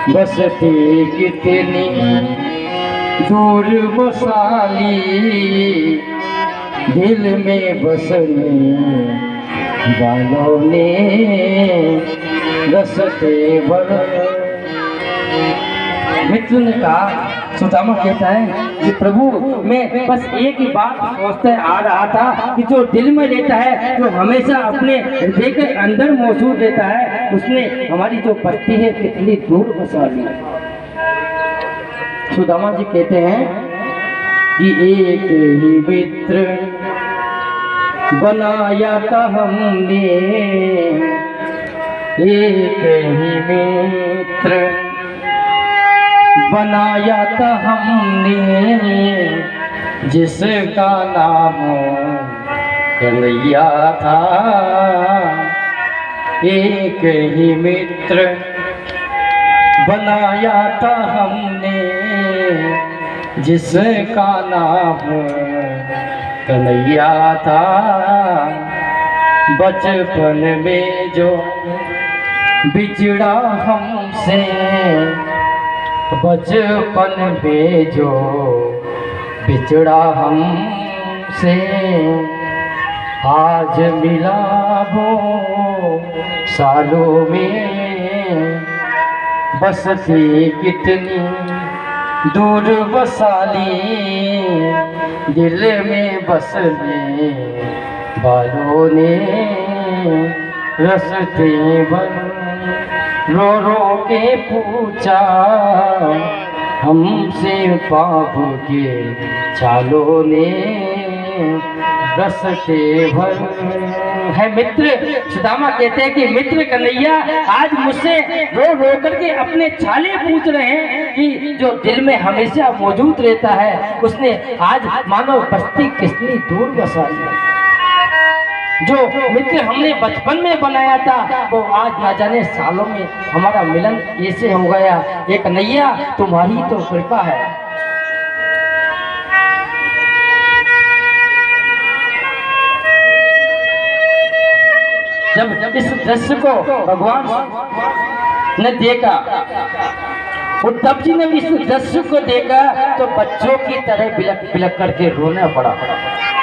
बसती कितनी दूर बसाली, दिल में बसने वालों ने रसते भर। मित्र ने कहा, सुदामा कहता है कि प्रभु मैं बस एक ही बात सोचते आ रहा था कि जो दिल में रहता है, जो हमेशा अपने हृदय के अंदर मौजूद रहता है, उसने हमारी जो बस्ती है कितनी दूर बसा ली। सुदामा जी कहते हैं कि एक ही मित्र बनाया था हमने, एक ही मित्र बनाया था हमने, जिसका नाम कन्हैया था। एक ही मित्र बनाया था हमने, जिसका नाम कन्हैया था। बचपन में जो बिछड़ा हमसे, बचपन में जो बिछड़ा हमसे, आज मिला वो सालों में। बसती कितनी दूर बसाली, दिल में बसने वालों ने रसते भर। रो रो के पूछा हमसे बाबू के चालों ने रसते भर। है मित्र, सुदामा कहते हैं कि मित्र कन्हैया आज मुझसे रो रो करके अपने छाले पूछ रहे हैं कि जो दिल में हमेशा मौजूद रहता है, उसने आज मानो बस्ती कितनी दूर बसा ली। जो मित्र हमने बचपन में बनाया था, वो आज ना जाने सालों में हमारा मिलन ऐसे हो गया। ये कन्हैया तुम्हारी तो कृपा है। जब इस दृश्य को भगवान ने देखा, उद्धव जी ने इस दृश्य को देखा तो बच्चों की तरह बिलक बिलक करके रोने पड़ा,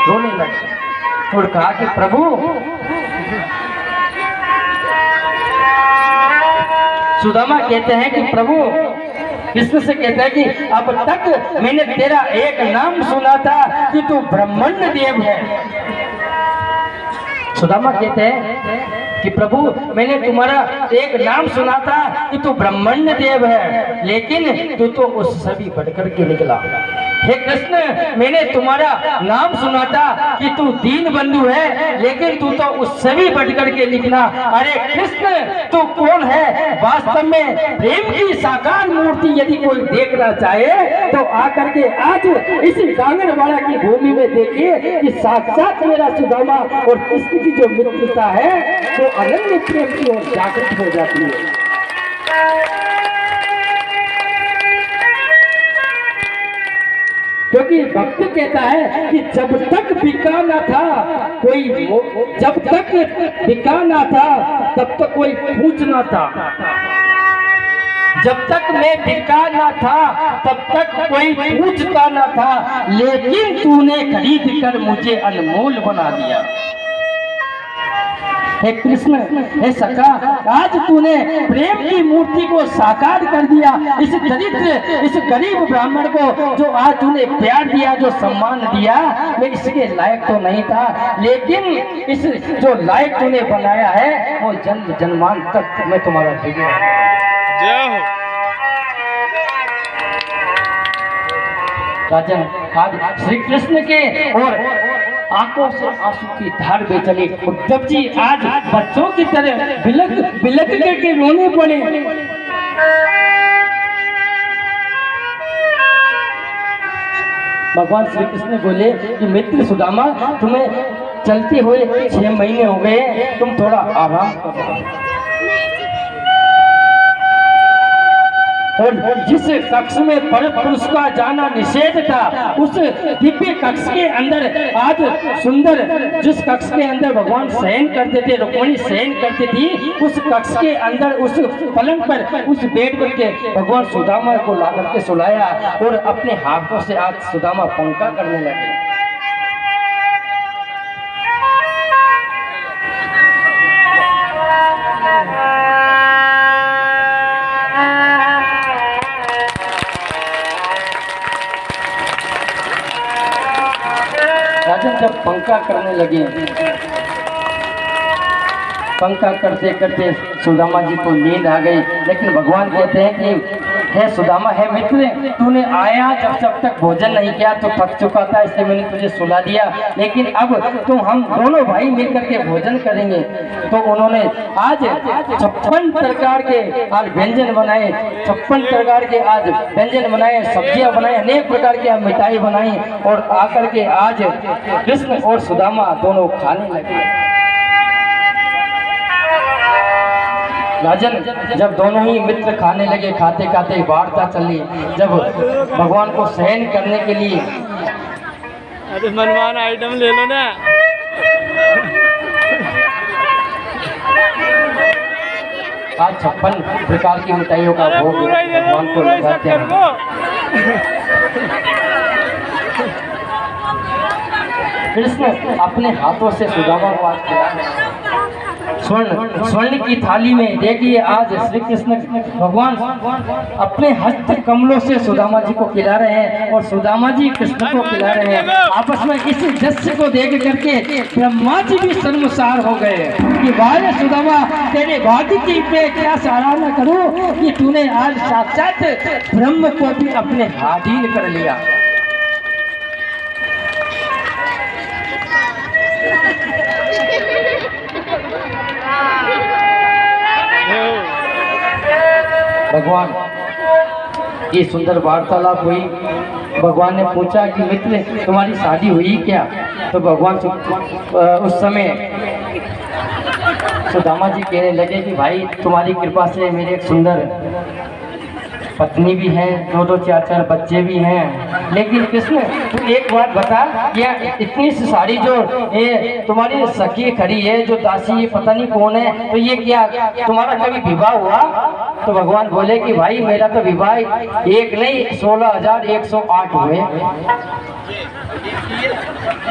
रोने लगे और कहा कि प्रभु, सुदामा कहते हैं कि प्रभु कृष्ण से कहते हैं कि अब तक मैंने तेरा एक नाम सुना था कि तू ब्रह्मण्य देव है। सुदामा कहते हैं कि प्रभु मैंने तुम्हारा एक नाम सुना था कि तू ब्रह्मण्य देव है, लेकिन तू तो उससे भी बढ़कर के निकला। हे कृष्ण, मैंने तुम्हारा नाम सुना था कि तू दीन बंधु है, लेकिन तू तो उससे भी बढ़कर के निकला। अरे कृष्ण, तू कौन है? वास्तव में प्रेम की साकार मूर्ति यदि कोई देखना चाहे तो आकर के आज इसी कांगड़वाड़ा की भूमि में देखिए कि साक्षात मेरा सुदामा और कृष्ण की जो मित्रता है वो अनन्य प्रेम की ओर जागृत हो जाती है। क्योंकि भक्त कहता है कि जब तक बिका ना था कोई, जब तक बिका ना था तब तक कोई पूछना था। जब तक मैं बिका ना था तब तक कोई पूछता ना था, लेकिन तूने खरीद कर मुझे अनमोल बना दिया। हे कृष्ण, हे सखा, आज तूने प्रेम की मूर्ति को साकार कर दिया। इस दरिद्र, इस गरीब ब्राह्मण को जो आज तूने प्यार दिया, जो सम्मान दिया, मैं इसके लायक तो नहीं था, लेकिन इस जो लायक तूने बनाया है वो जन्म जन्मान तक मैं तुम्हारा जय हो। राजन, आज श्री कृष्ण के और आंखों से आंसू की धार बह चली। उद्धव जी आज बच्चों की तरह बिलक बिलक करके रोने पड़े। भगवान श्री कृष्ण बोले कि मित्र सुदामा, तुम्हें चलते हुए 6 महीने हो गए, तुम थोड़ा आराम करो। और जिस कक्ष में पर पुरुष का जाना निषेध था, उस दिव्य कक्ष के अंदर आज सुंदर, जिस कक्ष के अंदर भगवान शयन करते थे, रुक्मिणी शयन करती थी, उस कक्ष के अंदर उस पलंग पर, उस बेड पर के भगवान सुदामा को ला करके सुलाया और अपने हाथों से आज सुदामा पंखा करने लगे। राजन जब पंखा करने लगे, पंखा करते करते सुदामा जी को नींद आ गई, लेकिन भगवान कहते हैं कि है सुदामा, है मित्र, तूने आया जब तक भोजन नहीं किया तो थक चुका था, इसलिए मैंने तुझे सुला दिया, लेकिन अब तो हम दोनों भाई मिलकर के भोजन करेंगे। तो उन्होंने आज 56 प्रकार के आज व्यंजन बनाए, 56 प्रकार के आज व्यंजन बनाए, सब्जियां बनाए, अनेक प्रकार की मिठाई बनाई और आकर के आज कृष्ण और सुदामा दोनों खाने लगे। राजन जब दोनों ही मित्र खाने लगे, खाते खाते वार्ता चली, जब भगवान को सहन करने के लिए, अरे मनमान आइटम ले लो ना, आज 56 प्रकार की मिठाइयों का भोग भगवान को लगाते हैं। कृष्ण अपने हाथों से सुदामा को आज खिलाया। स्वर्ण की थाली में देखिए, आज श्री कृष्ण भगवान अपने हस्त कमलों से सुदामा जी को खिला रहे हैं और सुदामा जी कृष्ण को खिला रहे हैं। आपस में इस दृश्य को देख करके ब्रह्मा जी भी शर्मसार हो गए कि भाई सुदामा, तेरे भाग्य की पे क्या सराहना करूं कि तूने आज साक्षात ब्रह्म को भी अपने अधीन कर लिया। भगवान की सुंदर वार्तालाप हुई। भगवान ने पूछा कि मित्र तुम्हारी शादी हुई क्या? तो भगवान उस समय सुदामा जी कहने लगे कि भाई तुम्हारी कृपा से मेरे एक सुंदर पत्नी भी है, 2-2 4-4 बच्चे भी हैं, लेकिन कृष्ण तू एक बात बता, या इतनी सारी जो ये तुम्हारी सखी खड़ी है, जो दासी, ये पता नहीं कौन है, तो ये क्या तुम्हारा कभी विवाह हुआ? तो भगवान बोले कि भाई मेरा तो विवाह एक नहीं 16,108 हुए।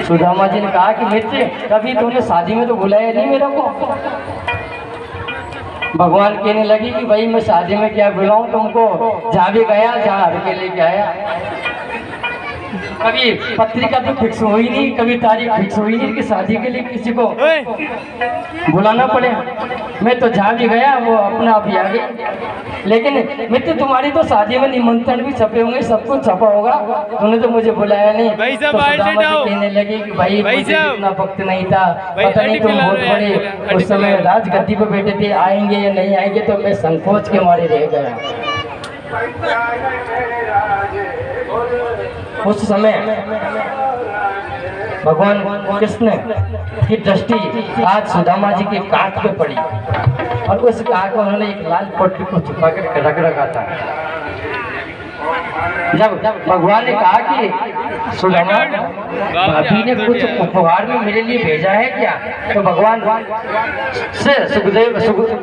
सुदामा जी ने कहा कि मित्र कभी तुमने शादी में तो बुलाया नहीं मेरे को। भगवान कहने लगी कि भाई मैं शादी में क्या बुलाऊं तुमको, जहाँ भी गया जहाँ हर के लेके आया। कभी पत्रिका तो फिक्स हुई नहीं, कभी तारीख फिक्स हुई नहीं कि शादी के लिए किसी को बुलाना पड़े। मैं तो जहाँ भी गया वो अपना आप ही आ गया। लेकिन मित्र तुम्हारी तो शादी में निमंत्रण भी छपे होंगे, सब कुछ छपा होगा, तूने तो मुझे बुलाया नहीं। तो सुदामा जी कहने लगे कि भाई मुझे इतना वक्त नहीं था, पता नहीं तुम बहुत बड़े उस समय राजगद्दी पे बैठे थे, आएंगे या नहीं आएंगे, तो मैं संकोच के मारे रह गया। उस समय भगवान कृष्ण की दृष्टि आज सुदामा जी के काख पे पड़ी और उस काख में उन्होंने एक लाल पट्टी को छुपा कर रख रखा था। जब भगवान ने कहा कि सुदामा भाभी ने कुछ उपहार में मेरे लिए भेजा है क्या, तो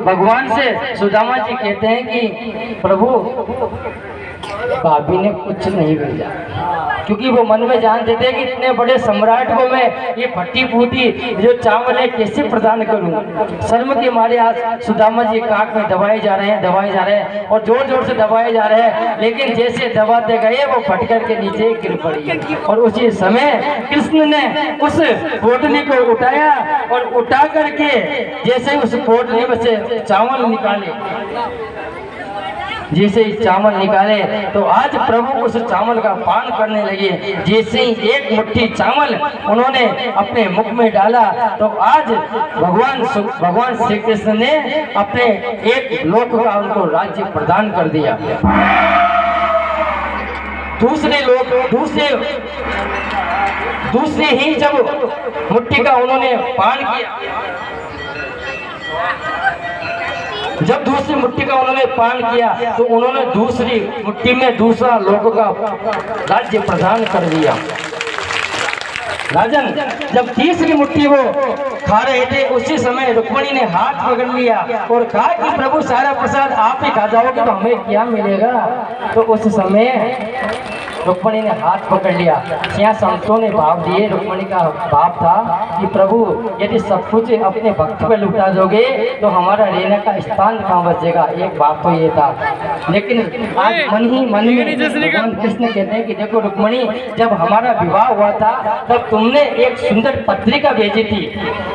भगवान से सुदामा जी कहते हैं कि प्रभु भाभी ने कुछ नहीं भेजा, क्योंकि वो मन में जानते थे कि इतने बड़े सम्राट को मैं ये फटी फूटी जो चावल है कैसे प्रदान करूं। शर्म के मारे आज सुदामा जी काख में दबाए जा रहे हैं और जोर जोर से दबाए जा रहे हैं, लेकिन जैसे दबाते गए वो फट कर के नीचे गिर पड़ी। और उसी समय कृष्ण ने उस पोटली को उठाया और उठा करके जैसे उस पोटली में से चावल निकाले, जैसे ही चावल निकाले तो आज प्रभु उस चावल का पान करने लगे। जैसे ही एक मुट्ठी चावल उन्होंने अपने मुख में डाला तो आज भगवान श्री कृष्ण ने अपने एक लोक का उनको राज्य प्रदान कर दिया। दूसरे ही जब मुट्ठी का उन्होंने पान किया जब दूसरी मुट्ठी का उन्होंने पान किया तो उन्होंने दूसरी मुट्ठी में दूसरा लोगों का राज्य प्रदान कर दिया। राजन जब तीसरी मुट्ठी वो खा रहे थे उसी समय रुक्मणी ने हाथ पकड़ लिया और कहा कि प्रभु सारा प्रसाद आप ही खा जाओगे तो हमें क्या मिलेगा। तो उस समय रुक्मणी ने हाथ पकड़ लिया। यहाँ संतों ने भाव दिए। रुक्मणी का भाव था कि प्रभु यदि सब कुछ अपने भक्त पे लुटा दोगे तो हमारा रहने का स्थान कहाँ बचेगा। एक बात तो ये था, लेकिन आज मन ही मन में भगवान कृष्ण कहते हैं कि देखो रुक्मणी, जब हमारा विवाह हुआ था तब तुमने एक सुंदर पत्रिका भेजी थी।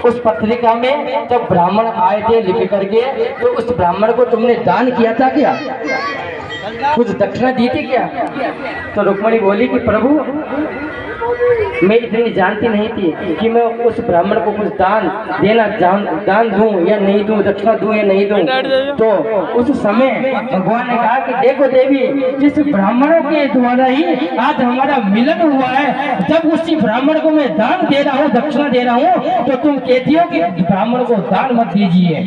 उस पत्रिका में जब ब्राह्मण आए थे लिख करके तो उस ब्राह्मण को तुमने दान किया था क्या, कुछ दक्षिणा दी थी क्या। तो रुक्मणी बोली कि प्रभु मैं इतनी जानती नहीं थी कि मैं उस ब्राह्मण को कुछ दान दूं या नहीं दूं, दक्षिणा दूं या नहीं दूं। तो उस समय भगवान ने कहा कि देखो देवी, जिस ब्राह्मणों के द्वारा ही आज हमारा मिलन हुआ है, जब उसी ब्राह्मण को मैं दान दे रहा हूँ, दक्षिणा दे रहा हूँ, तो तुम कहती हो कि ब्राह्मण को दान मत दीजिए।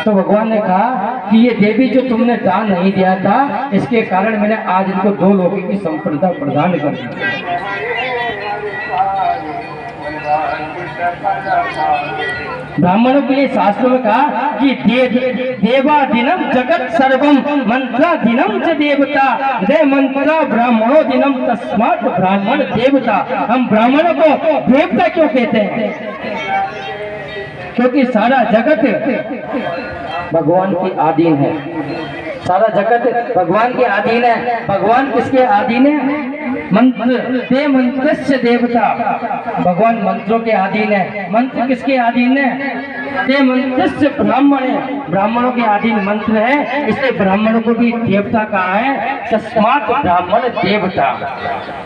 तो भगवान ने कहा कि ये देवी जो तुमने दान नहीं दिया था, इसके कारण मैंने आज इनको 2 लोगों की संपदा प्रदान कर दी। ब्राह्मणों के लिए शास्त्रों में कहा कि देवादिनम जगत सर्वम मंत्रादिनम च देवता दे मंत्रा ब्राह्मणों दिनम तस्मात् ब्राह्मण देवता। हम ब्राह्मणों को देवता क्यों कहते हैं? क्योंकि सारा जगत भगवान के अधीन है। सारा जगत भगवान के अधीन है। भगवान किसके अधीन है? मंत्र देवता, भगवान मंत्रों के अधीन है। मंत्र किसके अधीन है? ते मंत्र ब्राह्मण है, ब्राह्मणों के अधीन मंत्र है, इसलिए ब्राह्मणों को भी देवता कहा है। तस्मात् ब्राह्मण देवता,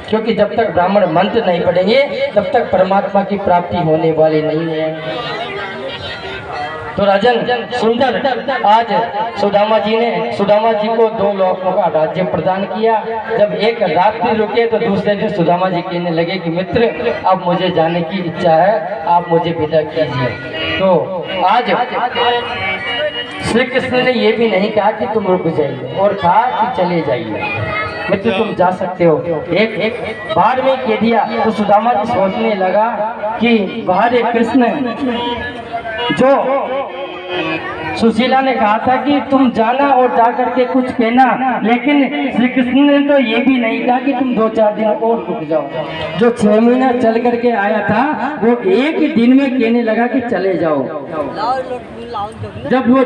क्योंकि जब तक ब्राह्मण मंत्र नहीं पढ़ेंगे तब तक परमात्मा की प्राप्ति होने वाली नहीं है। तो राजन सुंदर आज सुदामा जी को 2 लोगों का राज्य प्रदान किया। जब एक रात्रि रुके तो दूसरे दिन सुदामा जी कहने लगे कि मित्र, अब मुझे जाने की इच्छा है, आप मुझे विदा कीजिए। तो आज श्री कृष्ण ने ये भी नहीं कहा कि तुम रुक जाइए और कहा कि चले जाइए, मित्र तुम जा सकते हो। एक बार में कह दिया तो सुदामा जी सोचने लगा कि बाहर कृष्ण जो सुशीला ने कहा था कि तुम जाना और जा करके कुछ कहना, लेकिन श्री कृष्ण ने तो ये भी नहीं कहा कि तुम 2-4 दिन और रुक जाओ। जो 6 महीना चल करके आया था वो एक दिन में कहने लगा कि चले जाओ। जब वो